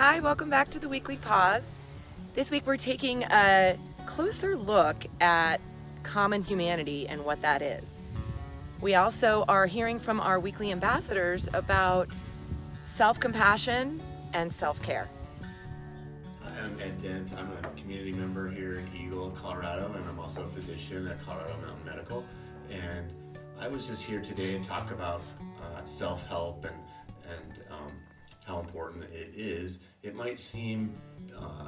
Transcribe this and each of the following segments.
Hi, welcome back to the Weekly Pause. This week we're taking a closer look at common humanity and what that is. We also are hearing from our weekly ambassadors about self-compassion and self-care. I'm Ed Dent. I'm a community member here in Eagle, Colorado, and I'm also a physician at Colorado Mountain Medical. And I was just here today to talk about self-help and how important it is. It might seem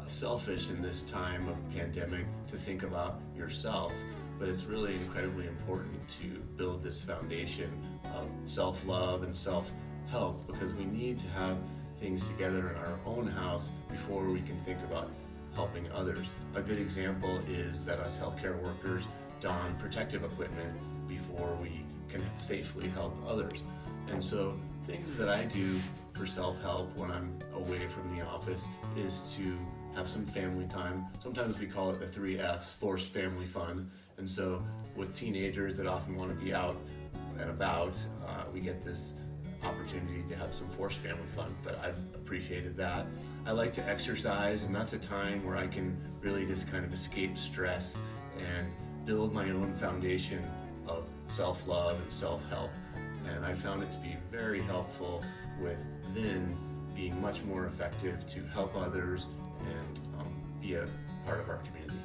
selfish in this time of pandemic to think about yourself, but it's really incredibly important to build this foundation of self-love and self-help, because we need to have things together in our own house before we can think about helping others. A good example is that us healthcare workers don protective equipment before we can safely help others. And so things that I do for self-help when I'm away from the office is to have some family time. Sometimes we call it the 3 F's, forced family fun. And so with teenagers that often want to be out and about, we get this opportunity to have some forced family fun, but I've appreciated that. I like to exercise, and that's a time where I can really just kind of escape stress and build my own foundation of self-love and self-help. And I found it to be very helpful with then being much more effective to help others and be a part of our community.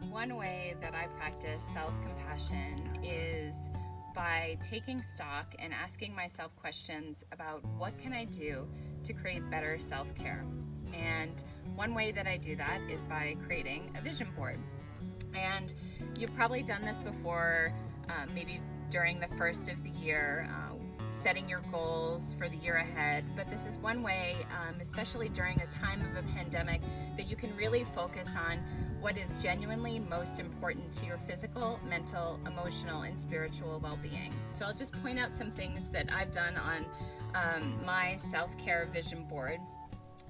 One way that I practice self-compassion is by taking stock and asking myself questions about what can I do to create better self-care. And one way that I do that is by creating a vision board. And you've probably done this before, maybe during the first of the year, setting your goals for the year ahead. But this is one way, especially during a time of a pandemic, that you can really focus on what is genuinely most important to your physical, mental, emotional, and spiritual well-being. So I'll just point out some things that I've done on my self-care vision board.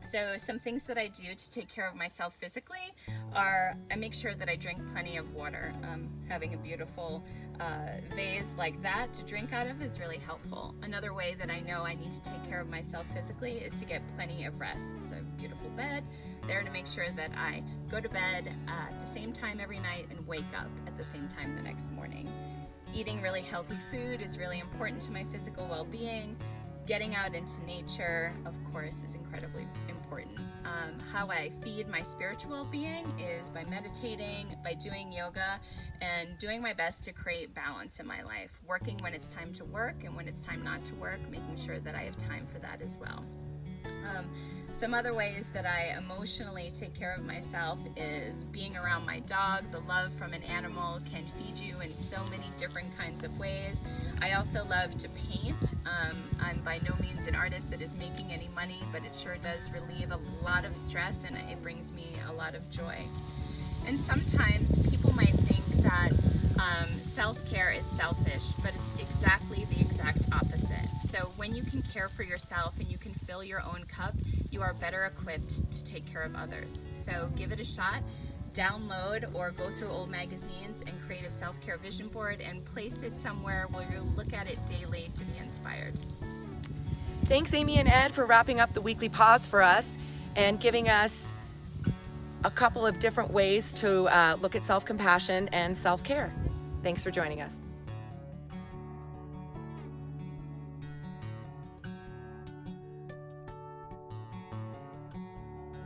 So some things that I do to take care of myself physically are I make sure that I drink plenty of water. Having a beautiful vase like that to drink out of is really helpful. Another way that I know I need to take care of myself physically is to get plenty of rest. So a beautiful bed there to make sure that I go to bed at the same time every night and wake up at the same time the next morning. Eating really healthy food is really important to my physical well-being. Getting out into nature, of course, is incredibly important. How I feed my spiritual being is by meditating, by doing yoga, and doing my best to create balance in my life. Working when it's time to work and when it's time not to work, making sure that I have time for that as well. Some other ways that I emotionally take care of myself is being around my dog. The love from an animal can feed you in so many different kinds of ways. I also love to paint. I'm by no means an artist that is making any money, but it sure does relieve a lot of stress, and it brings me a lot of joy. And sometimes people might think that self-care is selfish, but it's exactly the exact opposite. So when you can care for yourself and you can fill your own cup, you are better equipped to take care of others. So give it a shot. Download or go through old magazines and create a self-care vision board and place it somewhere where you'll look at it daily to be inspired. Thanks, Amy and Ed, for wrapping up the Weekly Pause for us and giving us a couple of different ways to look at self-compassion and self-care. Thanks for joining us.